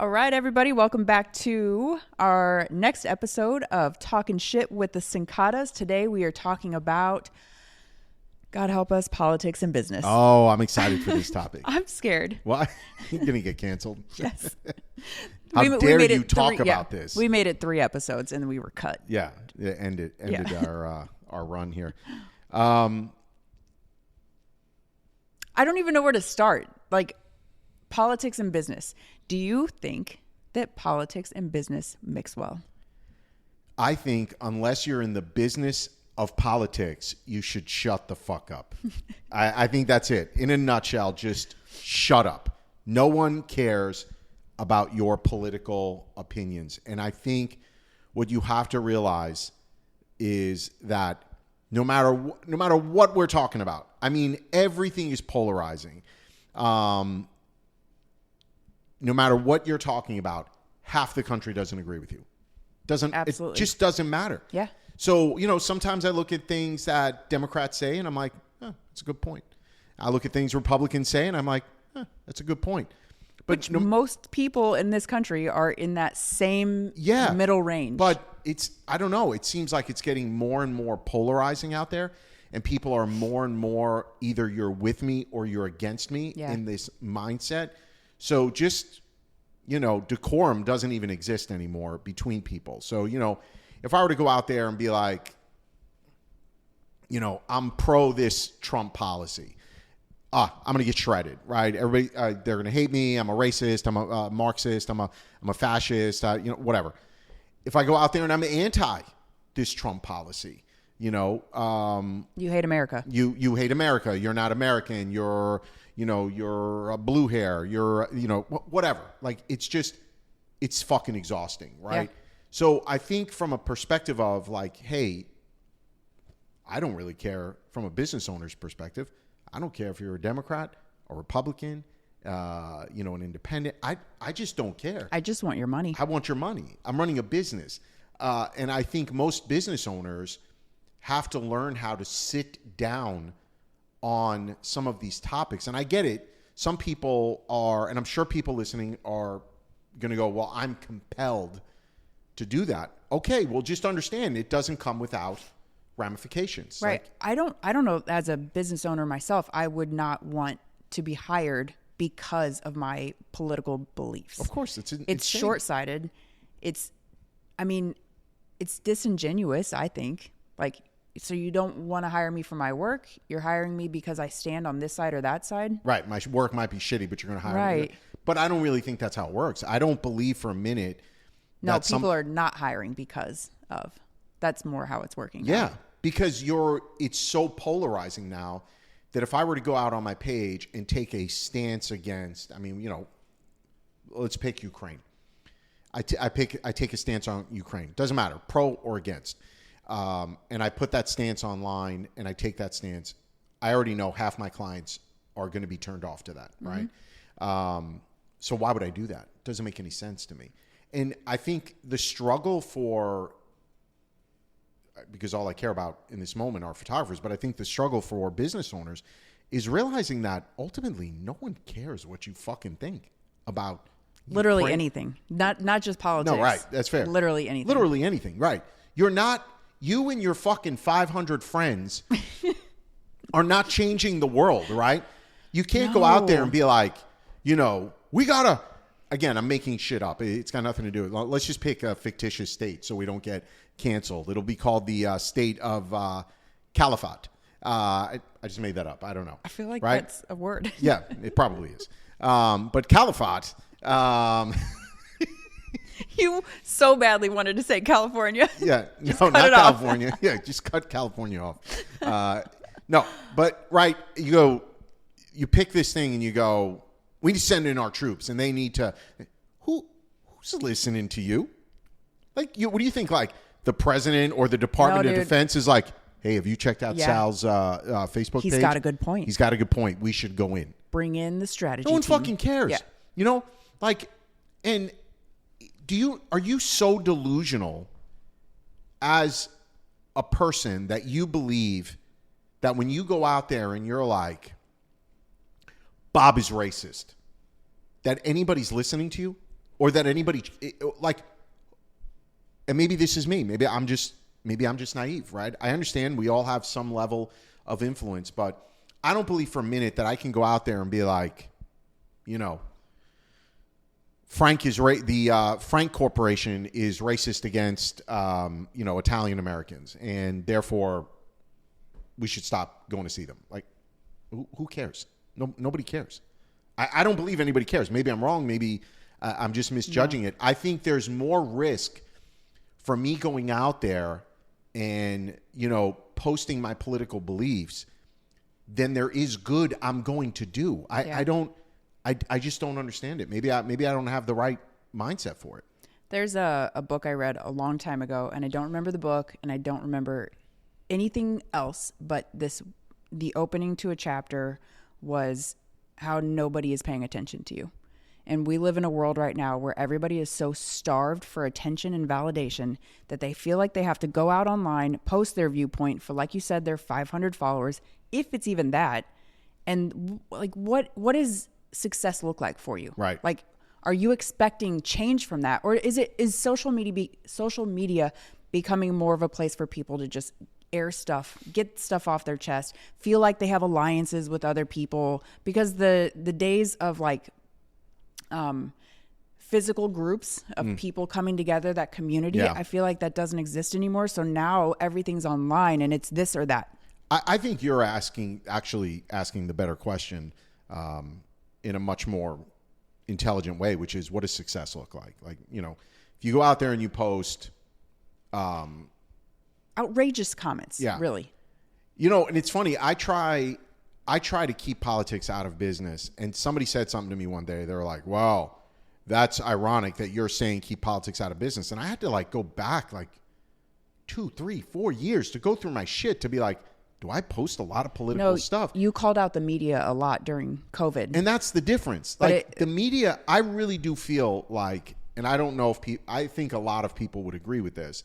All right, everybody, welcome back to our next episode of Talkin Shit with the Cincottas. Today we are talking about, God help us, politics and business. Oh, I'm excited for this topic. I'm scared. Why? You're going to get canceled. Yes. How dare you talk about this? We made it 3 episodes and we were cut. Yeah, it ended our run here. I don't even know where to start. Like, politics and business. Do you think that politics and business mix well? I think unless you're in the business of politics, you should shut the fuck up. I think that's it. In a nutshell, just shut up. No one cares about your political opinions. And I think what you have to realize is that no matter what we're talking about, I mean, everything is polarizing. No matter what you're talking about, half the country doesn't agree with you. Absolutely. It just doesn't matter. Yeah. So, sometimes I look at things that Democrats say and I'm like, that's a good point. I look at things Republicans say and I'm like, that's a good point. But most people in this country are in that same middle range. But I don't know. It seems like it's getting more and more polarizing out there. And people are more and more either you're with me or you're against me in this mindset. So just, decorum doesn't even exist anymore between people. So, if I were to go out there and be like, I'm pro this Trump policy, I'm going to get shredded, right? Everybody, they're going to hate me. I'm a racist. I'm a Marxist. I'm a fascist, whatever. If I go out there and I'm anti this Trump policy, you hate America. You hate America. You're not American. You're a blue hair, you're, whatever. Like, it's fucking exhausting, right? Yeah. So I think from a perspective of like, hey, I don't really care from a business owner's perspective. I don't care if you're a Democrat, a Republican, an independent. I just don't care. I just want your money. I want your money. I'm running a business. And I think most business owners have to learn how to sit down on some of these topics. And I get it. Some people are, and I'm sure people listening are going to go, well, I'm compelled to do that. Okay, well, just understand it doesn't come without ramifications. Right. I don't know, as a business owner myself, I would not want to be hired because of my political beliefs. Of course, it's short-sighted. It's disingenuous, I think. Like, so you don't want to hire me for my work? You're hiring me because I stand on this side or that side? Right. My work might be shitty, but you're going to hire me. But I don't really think that's how it works. I don't believe for a minute. No, people are not hiring because of. That's more how it's working. Yeah. Now. Because it's so polarizing now that if I were to go out on my page and take a stance against, let's pick Ukraine. I take a stance on Ukraine. Doesn't matter, pro or against. And I put that stance online and I take that stance. I already know half my clients are going to be turned off to that, right? So why would I do that? It doesn't make any sense to me. And I think the struggle because all I care about in this moment are photographers, but I think the struggle for business owners is realizing that ultimately no one cares what you fucking think about literally Ukraine. Anything. Not just politics. No, right. That's fair. Literally anything. Literally anything, right. You and your fucking 500 friends are not changing the world, right? You can't go out there and be like, we gotta, again, I'm making shit up. It's got nothing to do with, let's just pick a fictitious state so we don't get canceled. It'll be called the state of Caliphate. I just made that up. I don't know. I feel like that's a word. Yeah, it probably is. But Caliphate. You so badly wanted to say California. Yeah, no, not California. Yeah, just cut California off. No, but right, you pick this thing and you go, we need to send in our troops, and they need to. Who's listening to you? Like, what do you think? Like the president or the Department of Defense is like, hey, have you checked out Sal's Facebook page? He's got a good point. He's got a good point. We should go in. Bring in the strategy. No one team. fucking cares. Yeah. And are you so delusional as a person that you believe that when you go out there and you're like, Bob is racist, that anybody's listening to you? or that anybody like, and maybe this is me. Maybe I'm just naive, right? I understand we all have some level of influence, but I don't believe for a minute that I can go out there and be like, you know, Frank Corporation is racist against, you know, Italian Americans, and therefore we should stop going to see them. Like, who cares? Nobody cares. I don't believe anybody cares. Maybe I'm wrong. Maybe I'm just misjudging it. I think there's more risk for me going out there and, you know, posting my political beliefs than there is good I'm going to do. I just don't understand it. Maybe I don't have the right mindset for it. There's a book I read a long time ago, and I don't remember the book, and I don't remember anything else, but the opening to a chapter was how nobody is paying attention to you. And we live in a world right now where everybody is so starved for attention and validation that they feel like they have to go out online, post their viewpoint for, like you said, their 500 followers, if it's even that. And like, what does success look like for you? Right. Like, are you expecting change from that? Or is social media becoming more of a place for people to just air stuff, get stuff off their chest, feel like they have alliances with other people? Because the days of like physical groups of people coming together, that community, I feel like that doesn't exist anymore. So now everything's online and it's this or that. I think you're actually asking the better question in a much more intelligent way, which is, what does success look like? Like, you know, if you go out there and you post outrageous comments, really. You know, and it's funny, I try to keep politics out of business, and somebody said something to me one day. They were like, wow, that's ironic that you're saying keep politics out of business. And I had to like go back like 2, 3, 4 years to go through my shit to be like, do I post a lot of political stuff? You called out the media a lot during COVID. And that's the difference. Like the media, I really do feel like, and I don't know if I think a lot of people would agree with this.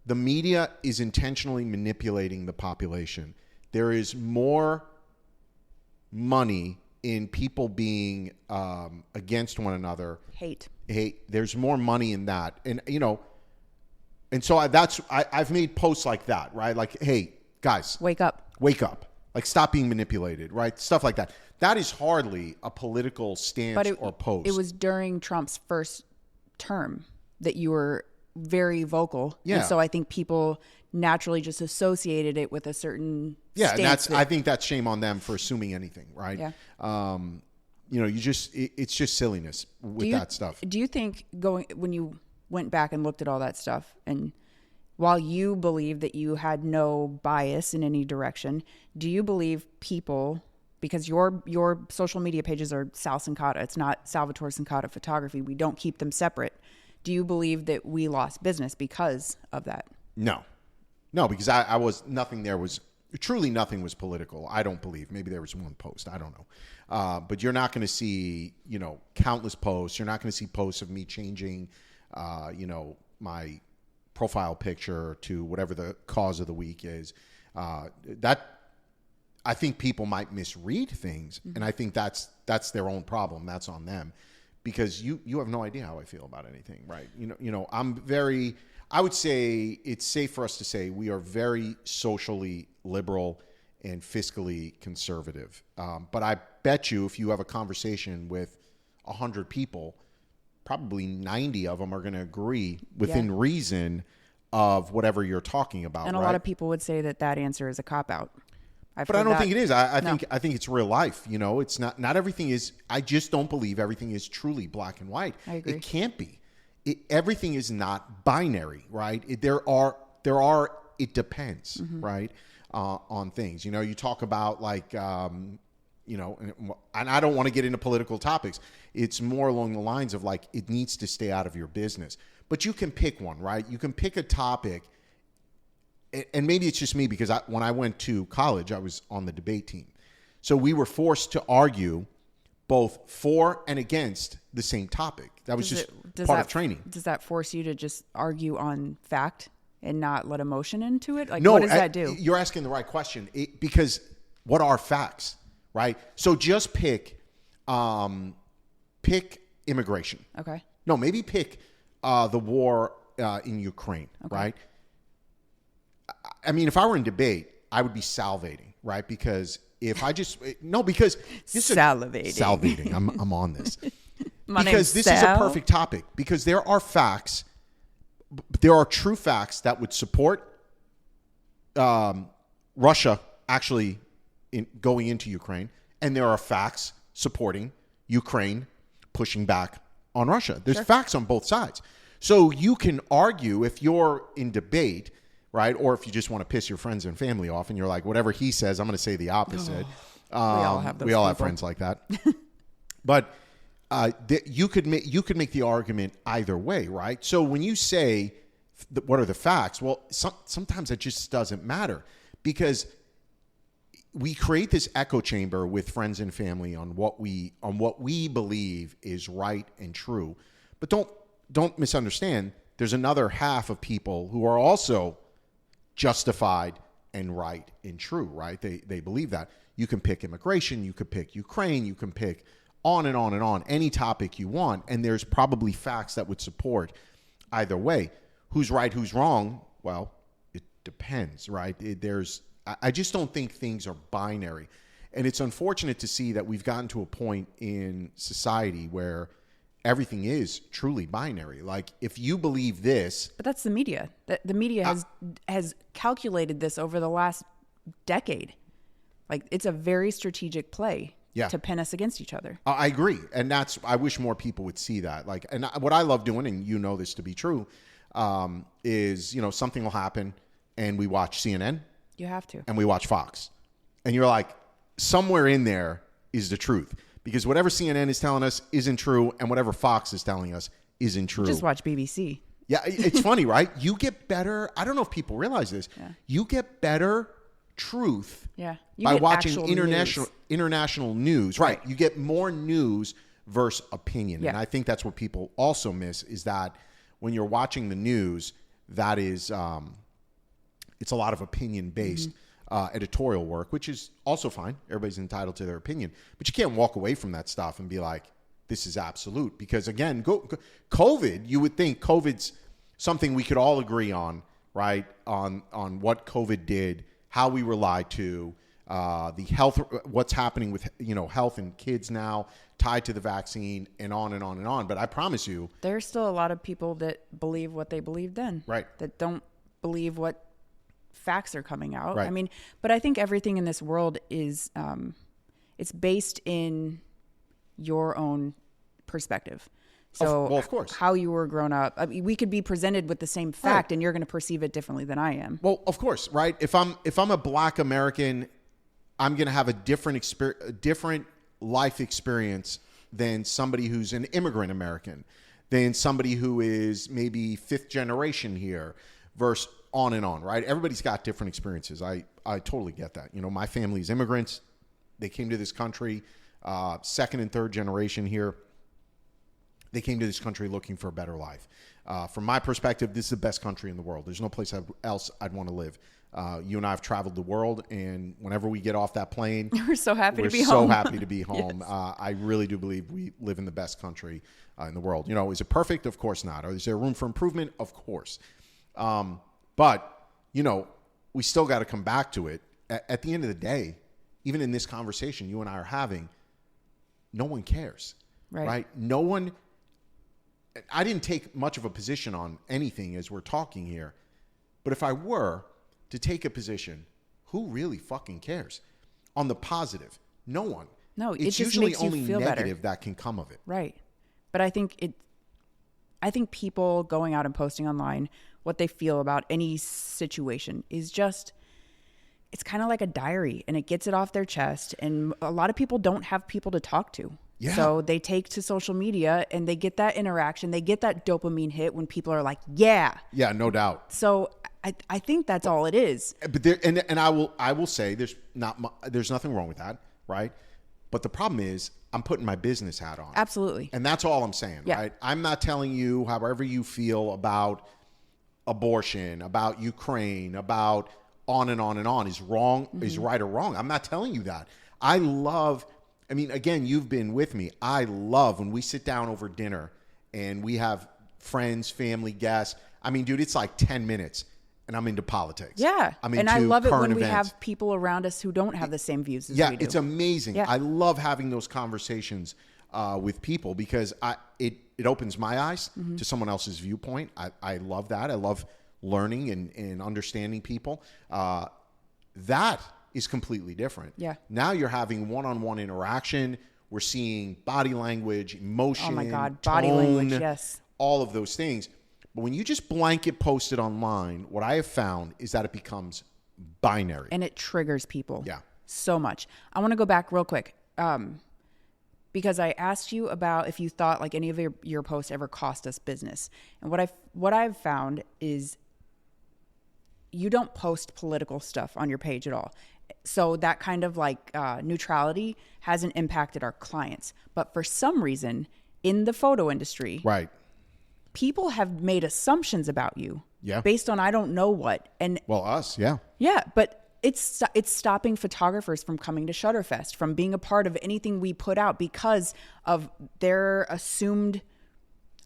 The media is intentionally manipulating the population. There is more money in people being against one another. Hate. There's more money in that. And, you know, and so I've made posts like that, right? Like, hey, guys, wake up. Like, stop being manipulated, right? Stuff like that. That is hardly a political stance or post. It was during Trump's first term that you were very vocal. Yeah. And so I think people naturally just associated it with a certain stance. I think that's shame on them for assuming anything, right? Yeah. You know, it's just silliness with that stuff. Do you think when you went back and looked at all that stuff, and while you believe that you had no bias in any direction, do you believe people, because your social media pages are Sal Cincotta, it's not Salvatore Cincotta Photography, we don't keep them separate. Do you believe that we lost business because of that? No, because truly nothing was political. I don't believe. Maybe there was one post. I don't know. But you're not going to see, you know, countless posts. You're not going to see posts of me changing, you know, my profile picture to whatever the cause of the week is. That I think people might misread things, and I think that's their own problem. That's on them, because you have no idea how I feel about anything, right? You know, I would say it's safe for us to say we are very socially liberal and fiscally conservative. But I bet you if you have a conversation with 100 people, probably 90 of them are going to agree within reason of whatever you're talking about. And a lot of people would say that answer is a cop-out. But I don't think it is. I think it's real life. You know, it's not everything is, I just don't believe everything is truly black and white. I agree. It can't be. Everything is not binary, right? There are, it depends, right? On things, you know, you talk about like, you know, and I don't want to get into political topics. It's more along the lines of like, it needs to stay out of your business, but you can pick one, right? You can pick a topic. And maybe it's just me, because when I went to college, I was on the debate team. So we were forced to argue both for and against the same topic. That was part of training. Does that force you to just argue on fact and not let emotion into it? Like, no, what does that do? You're asking the right question, because what are facts, right? So just pick immigration. Okay. No, maybe pick the war in Ukraine, right? I mean, if I were in debate, I would be salivating, right? Because if I just because this salivating. I'm on this because this is a perfect topic. Because there are facts, there are true facts that would support Russia actually going into Ukraine, and there are facts supporting Ukraine pushing back on Russia. There's facts on both sides. So you can argue if you're in debate, right? Or if you just want to piss your friends and family off and you're like, whatever he says, I'm going to say the opposite. We all have those we all have friends like that. But you could make the argument either way, right? So when you say, what are the facts? Well, sometimes it just doesn't matter because we create this echo chamber with friends and family on what we believe is right and true. But don't misunderstand. There's another half of people who are also justified and right and true, right? They believe that. You can pick immigration, you could pick Ukraine, you can pick on and on and on, any topic you want, and there's probably facts that would support either way. Who's right, who's wrong? Well, it depends, right? I just don't think things are binary. And it's unfortunate to see that we've gotten to a point in society where everything is truly binary. Like if you believe this, but that's the media. The media has calculated this over the last decade. Like it's a very strategic play to pin us against each other. I agree, and I wish more people would see that. Like, and what I love doing, and you know this to be true, is something will happen, and we watch CNN. You have to, and we watch Fox, and you're like, somewhere in there is the truth. Because whatever CNN is telling us isn't true, and whatever Fox is telling us isn't true. Just watch BBC. Yeah, it's funny, right? You get better. I don't know if people realize this. Yeah. You get better truth by watching international news. Right. You get more news versus opinion. Yeah. And I think that's what people also miss is that when you're watching the news, that is it's a lot of opinion-based editorial work, which is also fine. Everybody's entitled to their opinion. But you can't walk away from that stuff and be like, this is absolute. Because, again, COVID, you would think COVID's something we could all agree on, right, on what COVID did, how we were lied to, the health, what's happening with, health in kids now tied to the vaccine and on and on and on. But I promise you. There's still a lot of people that believe what they believed then. Right. That don't believe what facts are coming out. Right. I mean, but I think everything in this world is, it's based in your own perspective. So well, of course, how you were grown up. I mean, we could be presented with the same fact, and you're going to perceive it differently than I am. Well, of course, right? If I'm a Black American, I'm going to have a different life experience than somebody who's an immigrant American, than somebody who is maybe fifth generation here, versus on and on, right? Everybody's got different experiences. I totally get that. My family's immigrants. They came to this country, second and third generation here. They came to this country looking for a better life. From my perspective, this is the best country in the world. There's no place else I'd want to live. You and I have traveled the world, and whenever we get off that plane, we're so happy to be home. We're so happy to be home. Yes. I really do believe we live in the best country in the world. Is it perfect? Of course not. Or is there room for improvement? Of course. But, we still got to come back to it. At the end of the day, even in this conversation you and I are having, no one cares. Right? No one. I didn't take much of a position on anything as we're talking here. But if I were to take a position, who really fucking cares? On the positive, no one. No, it's it just usually makes you only feel negative better. That can come of it. Right. But I think people going out and posting online what they feel about any situation is just, it's kind of like a diary, and it gets it off their chest. And a lot of people don't have people to talk to. Yeah. So they take to social media and they get that interaction. They get that dopamine hit when people are like, yeah. Yeah, no doubt. So I think that's all it is. But there, and I will say there's nothing wrong with that, right? But the problem is I'm putting my business hat on. Absolutely. And that's all I'm saying, right? I'm not telling you however you feel about abortion, about Ukraine, about on and on and on is wrong, is right or wrong. I'm not telling you that. Again, you've been with me. I love when we sit down over dinner and we have friends, family, guests. I mean, dude, it's like 10 minutes and I'm into politics. Yeah. I'm and I love it when current we events. have people around us who don't have the same views as Yeah, we do. it's amazing. Yeah. I love having those conversations with people because it opens my eyes to someone else's viewpoint. I love that. I love learning and understanding people. That is completely different. Yeah. Now you're having one-on-one interaction. We're seeing body language, emotion, Oh my God, body tone, language, yes. all of those things. But when you just blanket post it online, what I have found is that it becomes binary. And it triggers people. Yeah. So much. I want to go back real quick. Because I asked you about if you thought like any of your posts ever cost us business. And what I've found is you don't post political stuff on your page at all. So that kind of like neutrality hasn't impacted our clients. But for some reason in the photo industry, Right. people have made assumptions about you Yeah. based on I don't know what. And Well, us, yeah. yeah, but it's stopping photographers from coming to Shutterfest, from being a part of anything we put out because of their assumed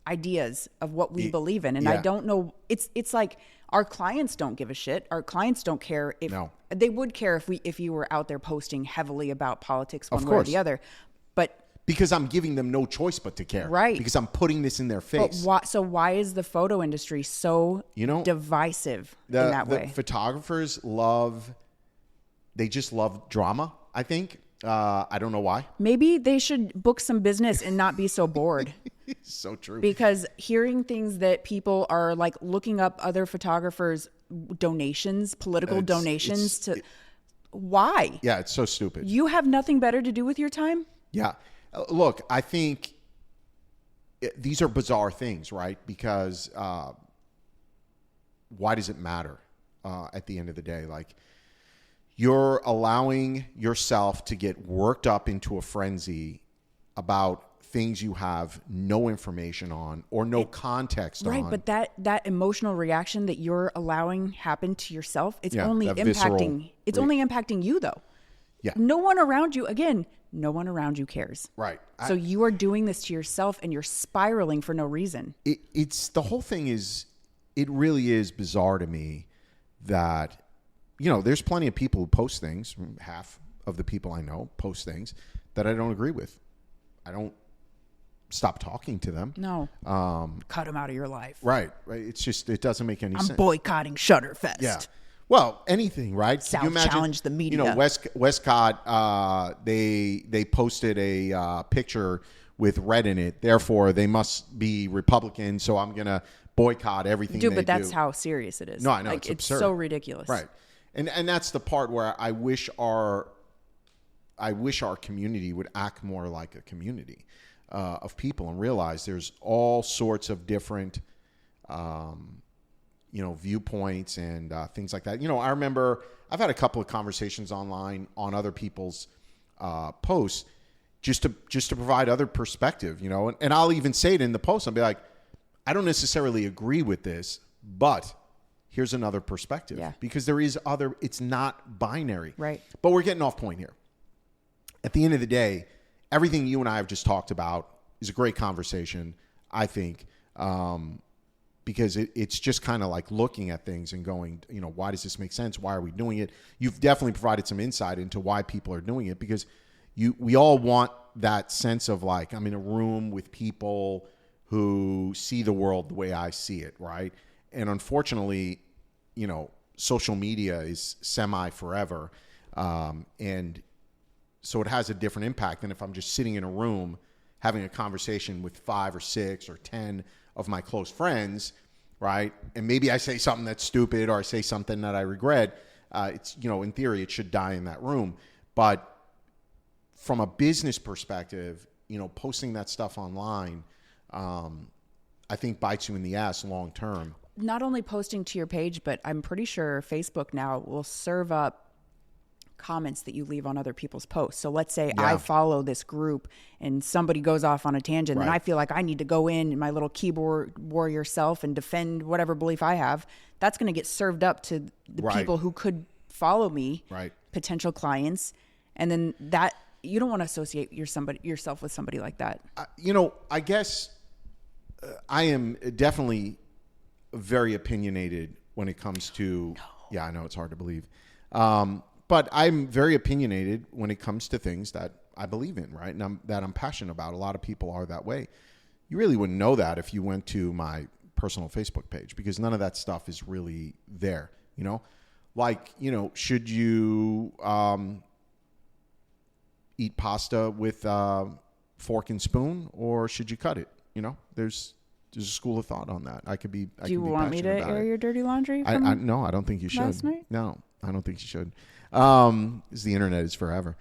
ideas of what we believe in. And I yeah. don't know. It's like our clients don't give a shit. Our clients don't care if No. they would care if you were out there posting heavily about politics one Of way or course. the other. But Because I'm giving them no choice but to care. Right. Because I'm putting this in their face. why is the photo industry so divisive in that way? Photographers they just love drama, I think. I don't know why. Maybe they should book some business and not be so bored. So true. Because hearing things that people are like looking up other photographers' donations, political donations why? Yeah, it's so stupid. You have nothing better to do with your time? Yeah. Look, I think these are bizarre things, right? Because why does it matter at the end of the day? Like, you're allowing yourself to get worked up into a frenzy about things you have no information on or no context on. Right, but that emotional reaction that you're allowing happen to yourself, it's only that visceral only impacting you though. Yeah. No one around you cares. Right. So you are doing this to yourself and you're spiraling for no reason. It's the whole thing it really is bizarre to me that, there's plenty of people who post things. Half of the people I know post things that I don't agree with. I don't stop talking to them. No. Cut them out of your life. Right. It's just, it doesn't make any sense. I'm boycotting Shutterfest. Yeah. Well, anything, right? Sal Can you imagine, challenged the media. Westcott, they posted a picture with red in it. Therefore, they must be Republican. So I'm going to boycott everything. Dude, but that's how serious it is. No, I know. Like, it's absurd. so ridiculous. Right. And that's the part where I wish our community would act more like a community of people and realize there's all sorts of different, viewpoints and things like that. I remember I've had a couple of conversations online on other people's posts just to provide other perspective, and I'll even say it in the post. I'll be like, I don't necessarily agree with this, but here's another perspective. Yeah. Because it's not binary. Right. But we're getting off point here. At the end of the day, everything you and I have just talked about is a great conversation, I think, because it's just kind of like looking at things and going, why does this make sense? Why are we doing it? You've definitely provided some insight into why people are doing it, because we all want that sense of like, I'm in a room with people who see the world the way I see it, right? And unfortunately, social media is semi-forever. And so it has a different impact than if I'm just sitting in a room having a conversation with 5 or 6 or 10 of my close friends, right? And maybe I say something that's stupid or I say something that I regret. It's, in theory, it should die in that room. But from a business perspective, posting that stuff online, I think bites you in the ass long term. Not only posting to your page, but I'm pretty sure Facebook now will serve up comments that you leave on other people's posts. So let's say I follow this group and somebody goes off on a tangent, right. and I feel like I need to go in my little keyboard warrior self and defend whatever belief I have. That's going to get served up to the right. people who could follow me, right. potential clients. And then that you don't want to associate yourself with somebody like that. I guess I am definitely very opinionated when it comes to. No. Yeah, I know it's hard to believe, but I'm very opinionated when it comes to things that I believe in, right? And I'm passionate about. A lot of people are that way. You really wouldn't know that if you went to my personal Facebook page, because none of that stuff is really there. You know, like, you know, should you eat pasta with fork and spoon, or should you cut it? You know, there's a school of thought on that. Do you want me to air your dirty laundry? No, I don't think you should. Last night? No, I don't think you should. Because the internet is forever.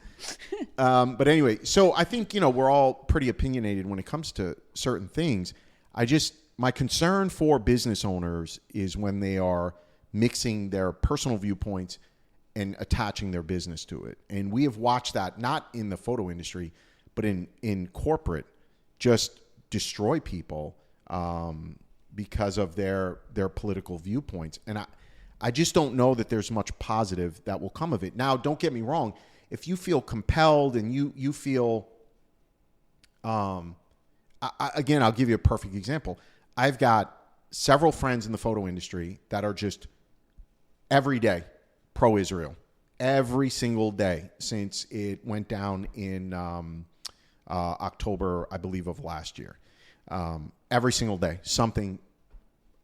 But anyway, so I think, you know, we're all pretty opinionated when it comes to certain things. My concern for business owners is when they are mixing their personal viewpoints and attaching their business to it. And we have watched that, not in the photo industry, but in corporate, just destroy people because of their political viewpoints. And I just don't know that there's much positive that will come of it. Now, don't get me wrong. If you feel compelled and you feel, again, I'll give you a perfect example. I've got several friends in the photo industry that are just every day pro-Israel, every single day since it went down in October, I believe, of last year. Every single day, something.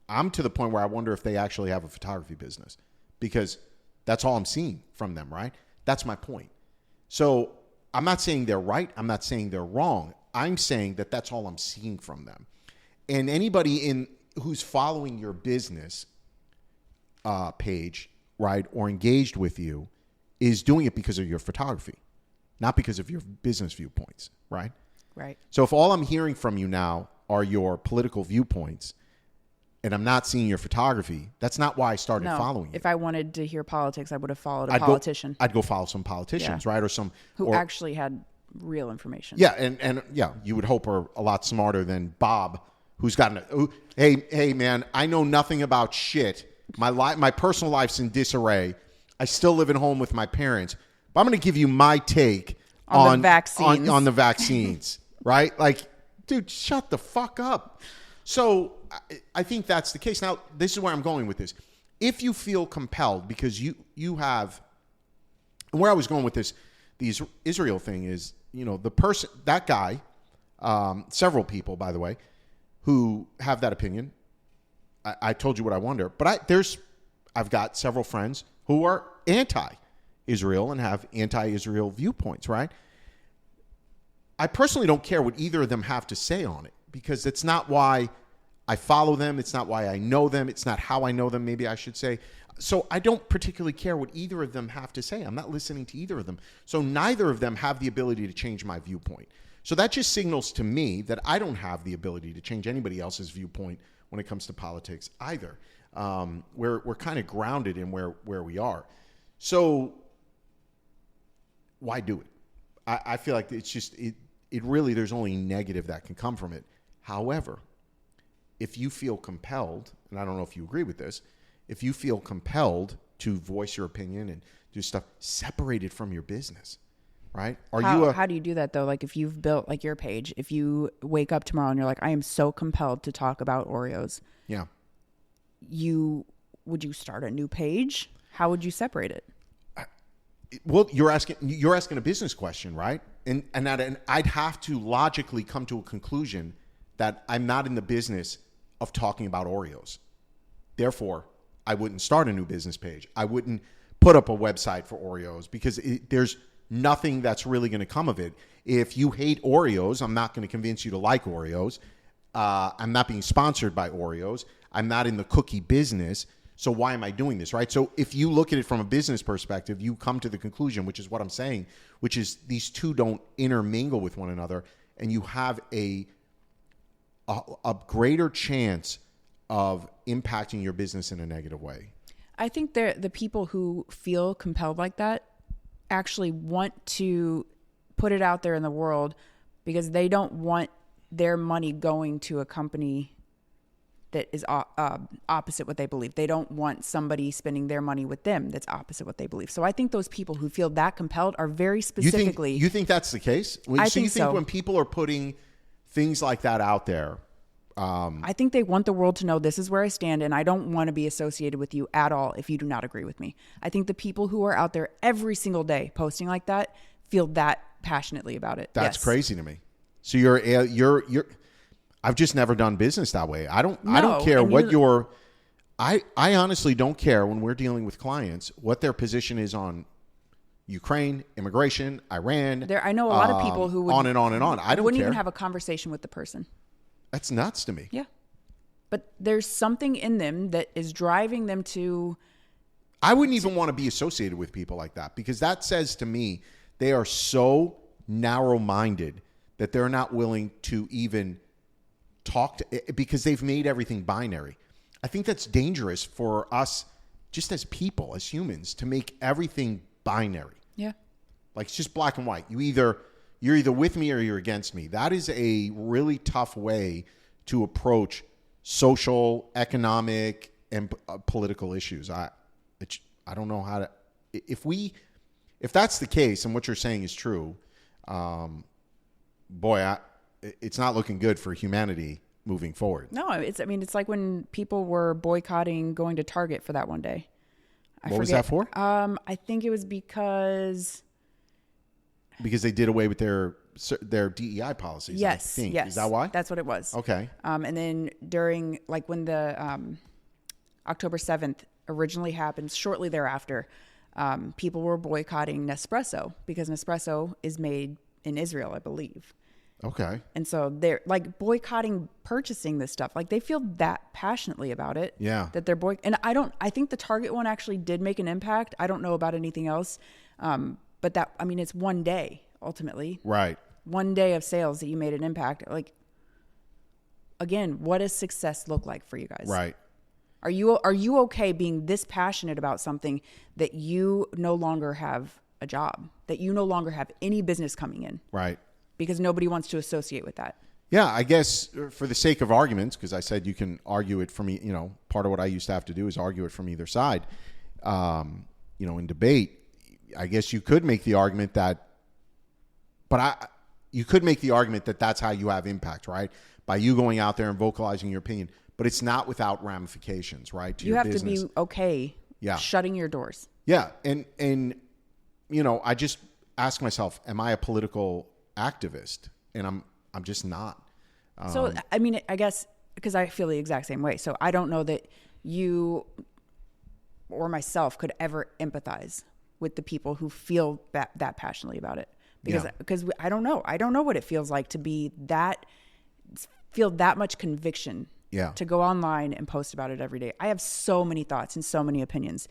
I'm to the point where I wonder if they actually have a photography business, because that's all I'm seeing from them, right? That's my point. So I'm not saying they're right. I'm not saying they're wrong. I'm saying that that's all I'm seeing from them. And anybody who's following your business page, right, or engaged with you, is doing it because of your photography, not because of your business viewpoints, right? Right. So if all I'm hearing from you now are your political viewpoints, and I'm not seeing your photography, that's not why I started following you. If I wanted to hear politics, I would have followed a politician. I'd go follow some politicians, right? Or some who actually had real information. Yeah, and yeah, you would hope are a lot smarter than Bob, who's gotten hey man, I know nothing about shit. My personal life's in disarray. I still live at home with my parents, but I'm going to give you my take on the vaccines, right? Like, dude, shut the fuck up. So I think that's the case. Now, this is where I'm going with this. If you feel compelled, because you have, and where I was going with the Israel thing is, you know, that guy, several people, by the way, who have that opinion. I told you what I wonder, but I've got several friends who are anti-Israel and have anti-Israel viewpoints, right? I personally don't care what either of them have to say on it, because it's not why I follow them. It's not why I know them. It's not how I know them, maybe I should say. So I don't particularly care what either of them have to say. I'm not listening to either of them. So neither of them have the ability to change my viewpoint. So that just signals to me that I don't have the ability to change anybody else's viewpoint when it comes to politics either. We're kind of grounded in where we are. So why do it? I feel like it's just, it really, there's only negative that can come from it. However, if you feel compelled, and I don't know if you agree with this, if you feel compelled to voice your opinion and do stuff, separate it from your business, right? How do you do that though? Like if you've built like your page, if you wake up tomorrow and you're like, I am so compelled to talk about Oreos. Yeah. Would you start a new page? How would you separate it? Well, you're asking a business question, right? And I'd have to logically come to a conclusion that I'm not in the business of talking about Oreos. Therefore, I wouldn't start a new business page. I wouldn't put up a website for Oreos, because there's nothing that's really going to come of it. If you hate Oreos, I'm not going to convince you to like Oreos. I'm not being sponsored by Oreos. I'm not in the cookie business. So why am I doing this, right? So if you look at it from a business perspective, you come to the conclusion, which is what I'm saying, which is these two don't intermingle with one another, and you have a greater chance of impacting your business in a negative way. I think the people who feel compelled like that actually want to put it out there in the world because they don't want their money going to a company that is opposite what they believe. They don't want somebody spending their money with them that's opposite what they believe. So I think those people who feel that compelled are very specifically... You think that's the case? I think so. When people are putting things like that out there, I think they want the world to know this is where I stand, and I don't want to be associated with you at all if you do not agree with me. I think the people who are out there every single day posting like that feel that passionately about it. That's crazy to me. So you're I've just never done business that way. I don't care what I honestly don't care when we're dealing with clients what their position is on Ukraine, immigration, Iran. I know a lot of people who would, on and on and on. I don't wouldn't care. even have a conversation with the person. That's nuts to me. Yeah. But there's something in them that is driving them to. I wouldn't even want to be associated with people like that, because that says to me they are so narrow-minded that they're not willing to even talk to, because they've made everything binary. I think that's dangerous for us just as people, as humans, to make everything binary. Yeah. Like it's just black and white. You're either with me or you're against me. That is a really tough way to approach social, economic, and political issues. I don't know how to. If that's the case, and what you're saying is true, it's not looking good for humanity moving forward. No, it's like when people were boycotting going to Target for that one day. What was that for? I think it was because they did away with their DEI policies. Yes, I think. yes. Is that why? That's what it was. Okay. And then during, like, when the October 7th originally happened, shortly thereafter, people were boycotting Nespresso because Nespresso is made in Israel, I believe. Okay. And so they're like boycotting purchasing this stuff. Like they feel that passionately about it. Yeah. That they're and I think the Target one actually did make an impact. I don't know about anything else. But it's one day ultimately. Right. One day of sales that you made an impact. Like, again, what does success look like for you guys? Right. Are you okay being this passionate about something that you no longer have a job, that you no longer have any business coming in? Right. Because nobody wants to associate with that. Yeah, I guess for the sake of arguments, because I said you can argue it from, part of what I used to have to do is argue it from either side. In debate, I guess you could make the argument that, you could make the argument that that's how you have impact, right? By you going out there and vocalizing your opinion, but it's not without ramifications, right? To you your have business. to be okay. Yeah. Shutting your doors. Yeah. And I just ask myself, am I a political activist? And I'm just not. So, I guess because I feel the exact same way. So I don't know that you or myself could ever empathize with the people who feel that passionately about it. Because I don't know. I don't know what it feels like to feel that much conviction. Yeah. To go online and post about it every day. I have so many thoughts and so many opinions.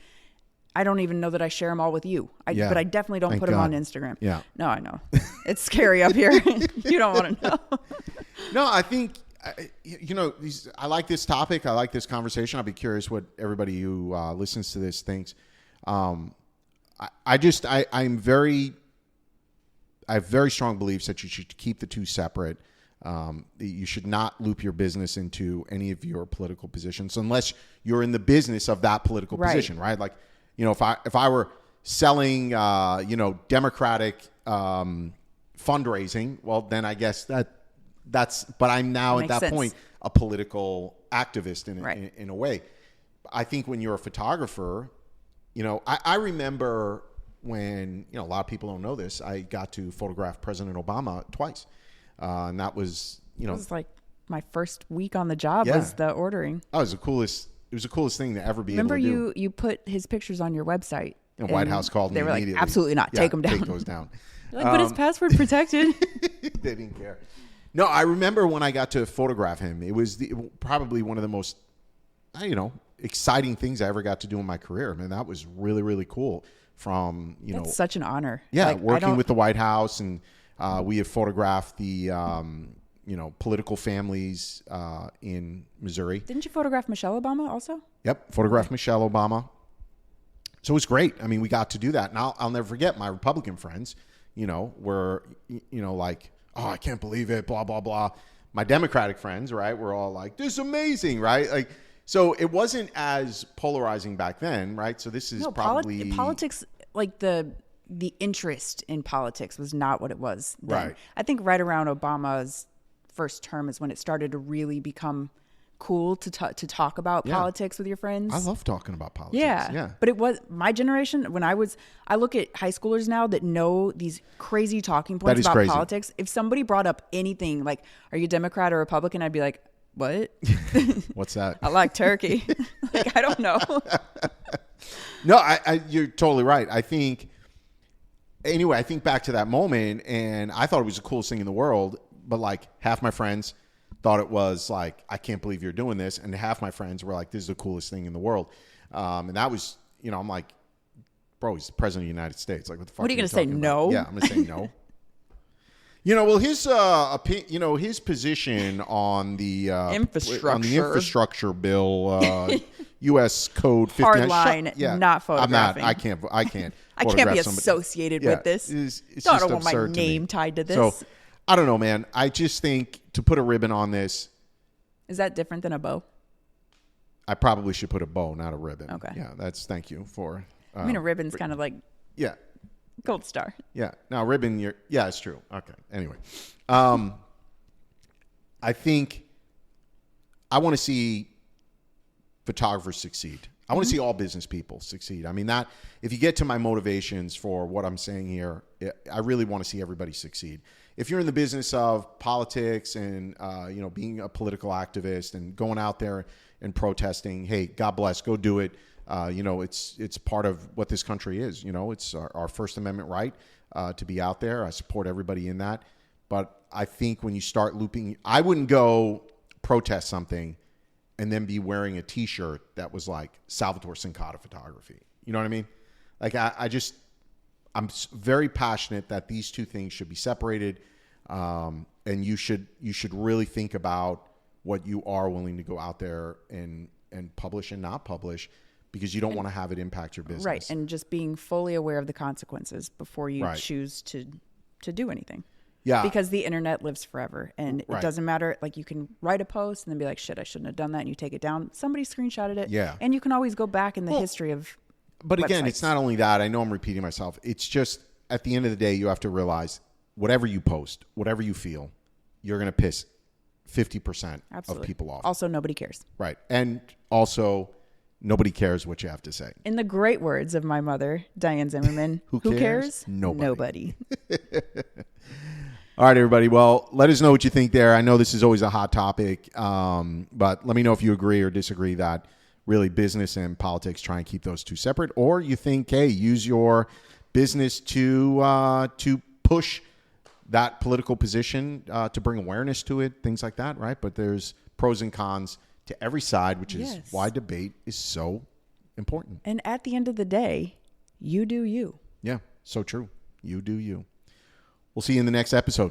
I don't even know that I share them all with you. But I definitely don't put them on Instagram. Yeah. No, I know. It's scary up here. You don't want to know. No, I think, I like this topic. I like this conversation. I'll be curious what everybody who listens to this thinks. I have very strong beliefs that you should keep the two separate. You should not loop your business into any of your political positions unless you're in the business of that political position, right? Like, if I were selling, Democratic fundraising, well, then I guess that's. But I'm now at that point a political activist in a way. I think when you're a photographer, I remember when a lot of people don't know this. I got to photograph President Obama twice. And that was, It was like my first week on the job was the ordering. Oh, it was the coolest thing to ever be able to do. Remember you put his pictures on your website. And White House called me immediately. Like, absolutely not. Take them down. Take those down. But it's password protected. They didn't care. No, I remember when I got to photograph him. It was probably one of the most, exciting things I ever got to do in my career. I mean, that was really, really cool. That's such an honor. Yeah, working with the White House, and we have photographed the political families in Missouri. Didn't you photograph Michelle Obama also? Yep, photographed Michelle Obama. So it was great. I mean, we got to do that. And I'll never forget my Republican friends, were, like, oh, I can't believe it, blah, blah, blah. My Democratic friends, right, were all like, this is amazing, right? Like, so it wasn't as polarizing back then, right? So this is probably... Politics, like the interest in politics was not what it was then. Right. I think right around Obama's first term is when it started to really become cool to talk about politics with your friends. I love talking about politics. Yeah. But it was my generation when I look at high schoolers now that know these crazy talking points about crazy. politics. If somebody brought up anything like, are you Democrat or Republican? I'd be like, what? What's that? I like turkey. Like, I don't know. No, you're totally right. I think back to that moment and I thought it was the coolest thing in the world, but like half my friends thought it was like, I can't believe you're doing this. And half my friends were like, this is the coolest thing in the world. And that was, I'm like, bro, he's the president of the United States. Like, what the fuck? What are you going to say? No? Yeah, I'm going to say no. Well, his position on the infrastructure bill, U.S. Code 59. Hard line, not photographing. I can't. I can't be associated with this. I don't want my name tied to this. So, I don't know, man. I just think to put a ribbon on this. Is that different than a bow? I probably should put a bow, not a ribbon. Okay. Yeah, thank you for. I mean, a ribbon's kind of like. Yeah. Gold star. Yeah. Now, ribbon, it's true. Okay. Anyway. I think I want to see photographers succeed. I want to see all business people succeed. I mean, if you get to my motivations for what I'm saying here, I really want to see everybody succeed. If you're in the business of politics and, being a political activist and going out there and protesting, hey, God bless, go do it. It's part of what this country is. It's our First Amendment right to be out there. I support everybody in that. But I think when you start looping, I wouldn't go protest something and then be wearing a T-shirt that was like Salvatore Cincotta photography. You know what I mean? Like I'm very passionate that these two things should be separated, and you should really think about what you are willing to go out there and publish and not publish, because you don't want to have it impact your business. Right, and just being fully aware of the consequences before you choose to do anything. Yeah. Because the internet lives forever, and it doesn't matter. Like, you can write a post and then be like, shit, I shouldn't have done that, and you take it down. Somebody screenshotted it. Yeah. And you can always go back in the history of But again, websites. It's not only that. I know I'm repeating myself. It's just at the end of the day, you have to realize whatever you post, whatever you feel, you're going to piss 50% of people off. Also, nobody cares. Right. And also, nobody cares what you have to say. In the great words of my mother, Diane Zimmerman, who cares? Nobody. All right, everybody. Well, let us know what you think there. I know this is always a hot topic, but let me know if you agree or disagree that really business and politics, try and keep those two separate, or you think, hey, use your business to push that political position, to bring awareness to it, things like that, right? But there's pros and cons to every side, which is why debate is so important. And at the end of the day, you do you. Yeah, so true. You do you. We'll see you in the next episode.